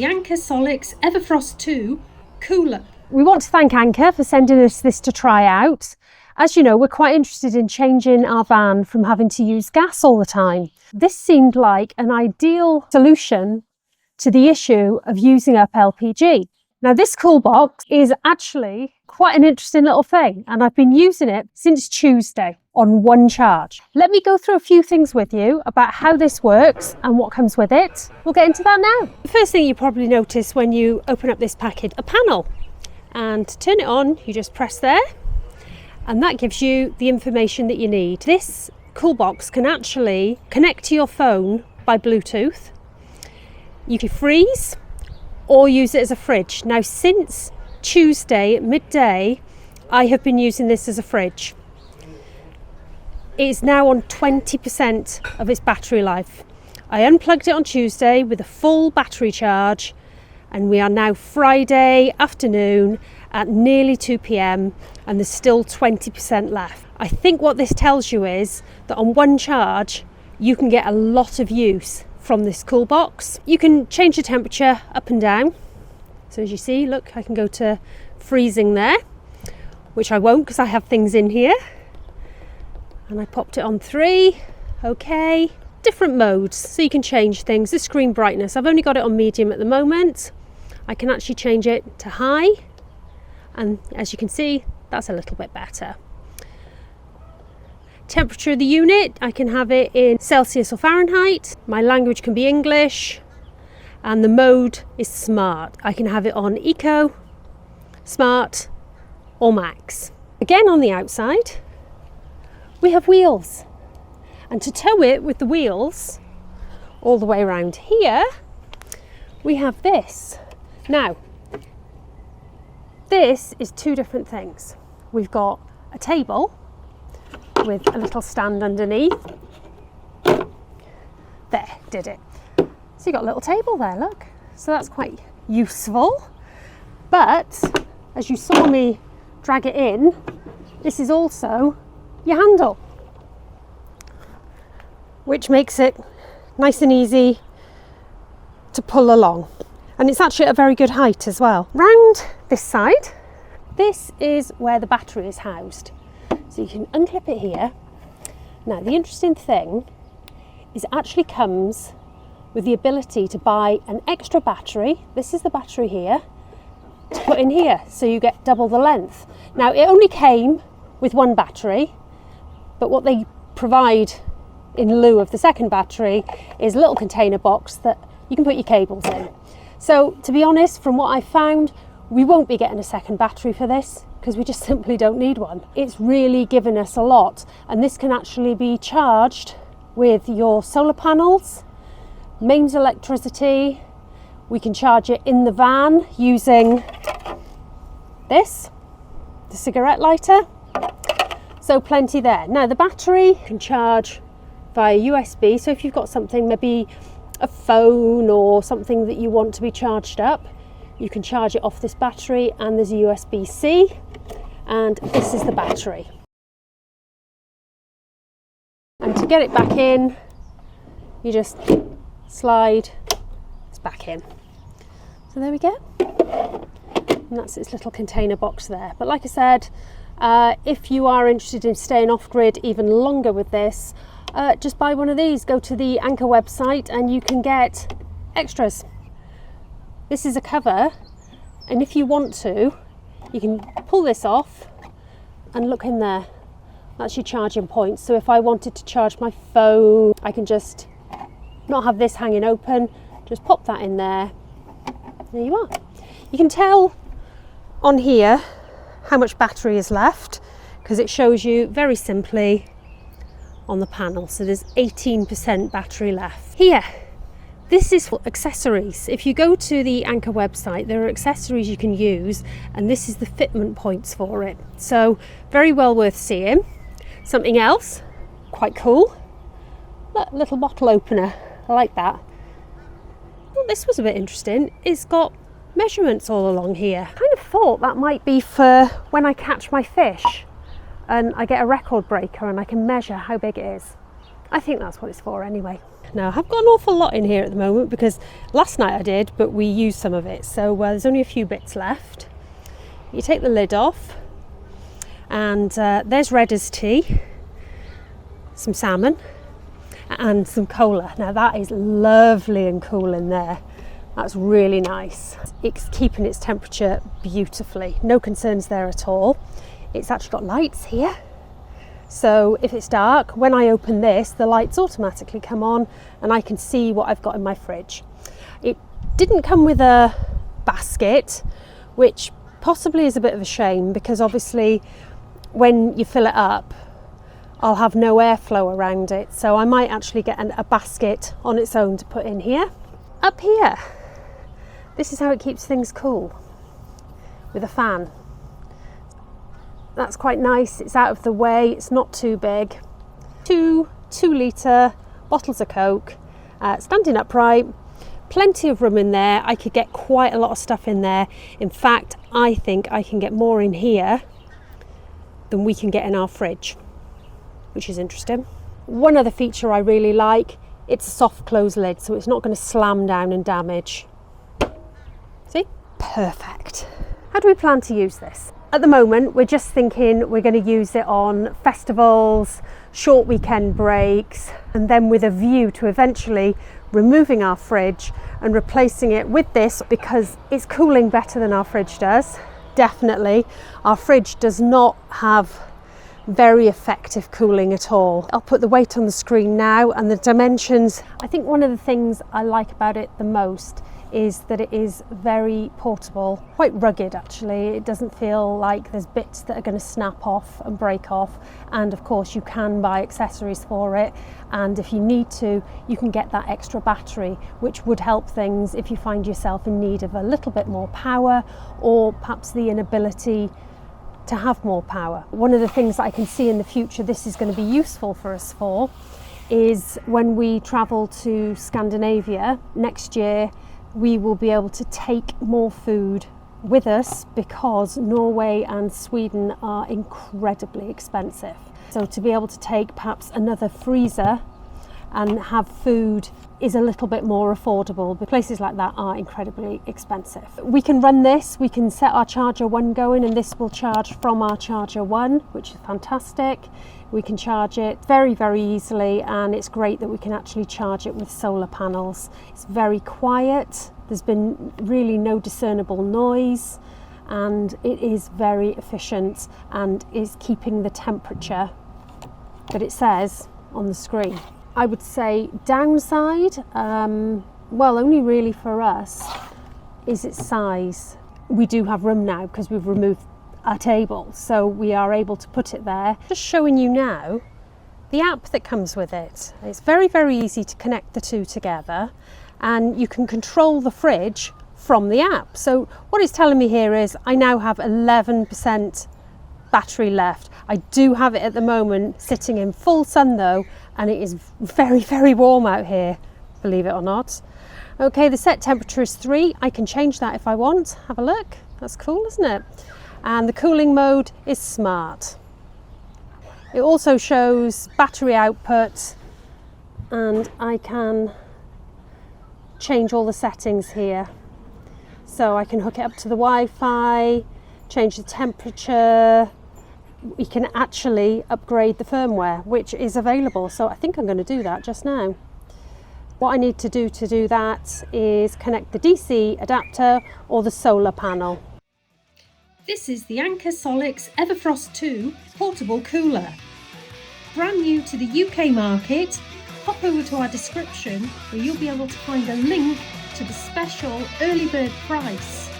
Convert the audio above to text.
the Anker SOLIX EverFrost 2 cooler. We want to thank Anker for sending us this to try out. As you know, we're quite interested in changing our van from having to use gas all the time. This seemed like an ideal solution to the issue of using up LPG. Now, this cool box is actually quite an interesting little thing, and I've been using it since Tuesday on one charge. Let me go through a few things with you about how this works and what comes with it. We'll get into that now. The first thing you probably notice when you open up this package, a panel, and to turn it on, you just press there, and that gives you the information that you need. This cool box can actually connect to your phone by Bluetooth. You can freeze or use it as a fridge. Now, since Tuesday at midday, I have been using this as a fridge. It is now on 20% of its battery life. I unplugged it on Tuesday with a full battery charge, and we are now Friday afternoon at nearly 2 p.m. and there's still 20% left. I think what this tells you is that on one charge, you can get a lot of use from this cool box. You can change the temperature up and down. So as you see, look, I can go to freezing there, which I won't because I have things in here. And I popped it on 3, okay. Different modes, so you can change things. The screen brightness, I've only got it on medium at the moment. I can actually change it to high. And as you can see, that's a little bit better. Temperature of the unit, I can have it in Celsius or Fahrenheit. My language can be English. And the mode is smart. I can have it on eco, smart or max. Again, on the outside, we have wheels. And to tow it with the wheels all the way around here, we have this. Now, this is two different things. We've got a table with a little stand underneath. There, did it. So you've got a little table there, look. So that's quite useful. But as you saw me drag it in, this is also your handle, which makes it nice and easy to pull along. And it's actually at a very good height as well. Round this side, this is where the battery is housed. So you can unclip it here. Now, the interesting thing is it actually comes with the ability to buy an extra battery. This is the battery here, to put in here, so you get double the length. Now, it only came with one battery, but what they provide in lieu of the second battery is a little container box that you can put your cables in. So, to be honest, from what I found, we won't be getting a second battery for this because we just simply don't need one. It's really given us a lot, and this can actually be charged with your solar panels, mains electricity. We can charge it in the van using this, the cigarette lighter. So plenty there. Now, the battery can charge via USB. So if you've got something, maybe a phone or something that you want to be charged up, you can charge it off this battery, and there's a USB-C, and this is the battery. And to get it back in, you just slide this back in. So there we go. And that's its little container box there. But like I said, if you are interested in staying off grid even longer with this, just buy one of these. Go to the Anker website and you can get extras. This is a cover, and if you want to, you can pull this off and look in there. That's your charging point. So if I wanted to charge my phone, I can just not have this hanging open, just pop that in there. There you are. You can tell on here how much battery is left because it shows you very simply on the panel. So there's 18% battery left. Here, this is for accessories. If you go to the Anker website, there are accessories you can use, and this is the fitment points for it. So very well worth seeing. Something else, quite cool. Look, little bottle opener. I like that. Well, this was a bit interesting. It's got measurements all along here. I kind of thought that might be for when I catch my fish and I get a record breaker and I can measure how big it is. I think that's what it's for anyway. Now, I've got an awful lot in here at the moment because last night I did, but we used some of it. So there's only a few bits left. You take the lid off and there's Redder's tea, some salmon and some cola. Now that is lovely and cool in there. That's really nice. It's keeping its temperature beautifully. No concerns there at all. It's actually got lights here. So if it's dark, when I open this, the lights automatically come on and I can see what I've got in my fridge. It didn't come with a basket, which possibly is a bit of a shame because obviously when you fill it up, I'll have no airflow around it. So I might actually get a basket on its own to put in here. Up here, this is how it keeps things cool, with a fan. That's quite nice. It's out of the way, it's not too big. Two 2-litre bottles of Coke, standing upright, plenty of room in there. I could get quite a lot of stuff in there. In fact, I think I can get more in here than we can get in our fridge, which is interesting. One other feature I really like, it's a soft close lid, so it's not going to slam down and damage. See? Perfect. How do we plan to use this? At the moment, we're just thinking we're going to use it on festivals, short weekend breaks, and then with a view to eventually removing our fridge and replacing it with this because it's cooling better than our fridge does. Definitely. Our fridge does not have very effective cooling at all. I'll put the weight on the screen now and the dimensions. I think one of the things I like about it the most is that it is very portable, quite rugged actually. It doesn't feel like there's bits that are going to snap off and break off, and of course you can buy accessories for it, and if you need to you can get that extra battery, which would help things if you find yourself in need of a little bit more power or perhaps the inability to have more power. One of the things that I can see in the future this is going to be useful for us for is when we travel to Scandinavia next year, we will be able to take more food with us because Norway and Sweden are incredibly expensive. So to be able to take perhaps another freezer and have food is a little bit more affordable, but places like that are incredibly expensive. We can run this, we can set our charger 1 going and this will charge from our charger 1, which is fantastic. We can charge it very, very easily, and it's great that we can actually charge it with solar panels. It's very quiet, there's been really no discernible noise, and it is very efficient and is keeping the temperature that it says on the screen. I would say downside, well, only really for us, is its size. We do have room now because we've removed our table, so we are able to put it there. Just showing you now the app that comes with it. It's very, very easy to connect the two together, and you can control the fridge from the app. So what it's telling me here is I now have 11% battery left. I do have it at the moment sitting in full sun though, and it is very, very warm out here, believe it or not. Okay, the set temperature is 3. I can change that if I want. Have a look. That's cool, isn't it? And the cooling mode is smart. It also shows battery output, and I can change all the settings here. So I can hook it up to the Wi-Fi, change the temperature. We can actually upgrade the firmware, which is available. So I think I'm going to do that just now. What I need to do that is connect the DC adapter or the solar panel. This is the Anker SOLIX EverFrost 2 portable cooler. Brand new to the UK market. Pop over to our description where you'll be able to find a link to the special early bird price.